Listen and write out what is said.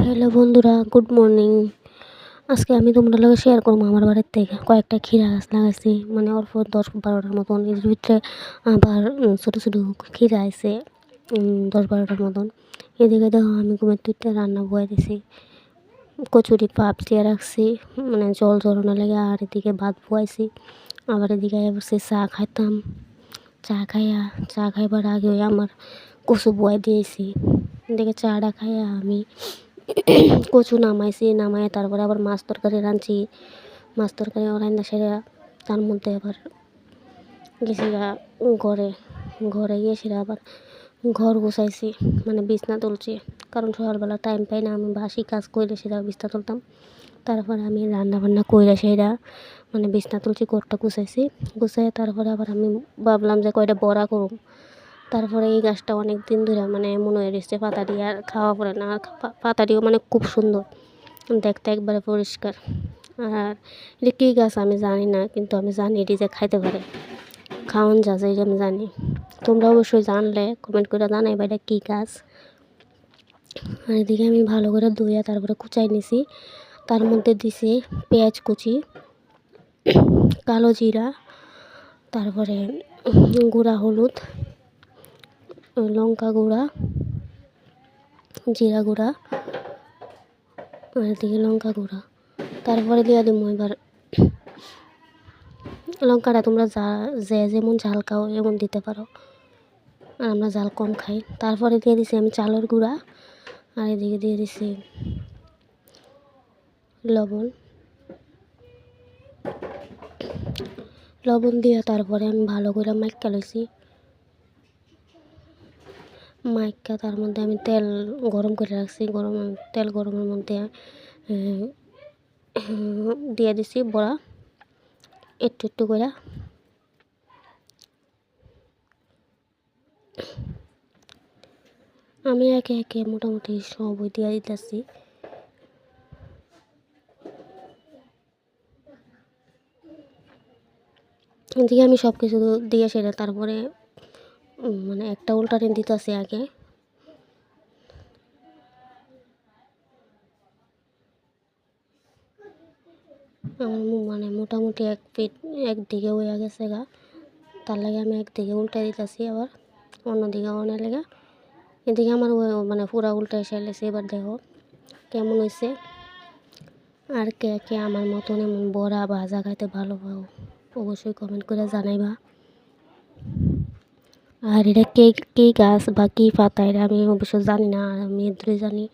Hello বন্ধুরা, good morning. আজকে আমি তোমরা লগে শেয়ার করবো আমার বাড়ির থেকে কয়েকটা ক্ষীরা গাছ লাগাইছি, মানে অল্প 10-12টার মতন। এর ভিতরে আবার ছোটো ছোটো ক্ষীরা আছে 10-12টার মতন। এদিকে দেখো আমি ঘুমের তুইতে রান্না বয়ে দিছি, কচুরি পাপ দিয়ে রাখছি, মানে জল ঝরানো লেগে। আর এদিকে ভাত বয়াইছি, আবার এদিকে বসে চা খাইতাম। চা খাইবার আগে আমার কচু বয়ে দিয়েছি। এদিকে চাটা খাইয়া আমি কচু নামাইয়া তারপরে আবার মাছ তরকারি রাঁধছি। মাছ তরকারি রান্না সেরা তার মধ্যে আবার গেছিরা ঘরে ঘরে গিয়ে সেরা আবার ঘর গুছাইছি, মানে বিছনা তুলছি। কারণ সকালবেলা টাইম পাই না, আমি বাসি কাজ করলে সেটা বিছনা তুলতাম। তারপরে আমি রান্না বান্না কইরা সেরা মানে বিছনা তুলছি, ঘরটা গুছাই তারপরে আবার আমি ভাবলাম যে কয়টা বড়া করুম। তারপরে এই গাছটা অনেক দিন ধরে মানে মনে হয়ে এসছে, পাতা দিয়ে আর খাওয়া পড়ে না। আর পাতাটিও মানে খুব সুন্দর দেখতে, একবারে পরিষ্কার। আর এটা কী গাছ আমি জানি না, কিন্তু আমি জানি এটি যে খাইতে পারে, খাওয়ান যা যায় আমি জানি। তোমরা অবশ্যই জানলে কমেন্ট করে জানাইবা এটা কী গাছ। আর এদিকে আমি ভালো করে ধুইয়া তারপরে কুচাই নিছি। তার মধ্যে দিছি পেঁয়াজ কুচি, কালো জিরা, তারপরে গুঁড়া হলুদ, লঙ্কা গুঁড়া, জিরা গুঁড়া, আর এদিকে লঙ্কা গুঁড়া। তারপরে দিয়ে দিব এবার লঙ্কাটা তোমরা যে যেমন ঝাল খাও এমন দিতে পারো, আর আমরা ঝাল কম খাই। তারপরে দিয়ে দিছি আমি চালের গুঁড়া, আর এদিকে দিয়ে দিছি লবণ দিয়ে তারপরে আমি ভালো করে মাইক্কা লইছি। তার মধ্যে আমি তেল গরম করে রাখছি, তেল গরমের মধ্যে দিয়ে দিছি বড়া একটু একটু করে। আমি একে একে মোটামুটি সবই দিয়ে দিতেছি। এদিকে আমি সব কিছু দিয়ে সেরে তারপরে মানে একটা উল্টানি দিতেছি আগে। আমার মানে মোটামুটি একদিকে হয়ে গেছে গা, তার লাগে আমি একদিকে উল্টে দিতেছি, আবার অন্যদিকে অনেক লেগে। এদিকে আমার মানে পুরা উল্টে এসে লেগেছে। এবার দেখো কেমন হয়েছে। আর কে কে আমার মতন এমন বড়া ভাজা খাইতে ভালো পাও অবশ্যই কমেন্ট করে জানাইবা। আর এটা কে কী গাছ বা কী পাতা এটা আমি অবশ্য জানি না, আর আমি এদুরে জানি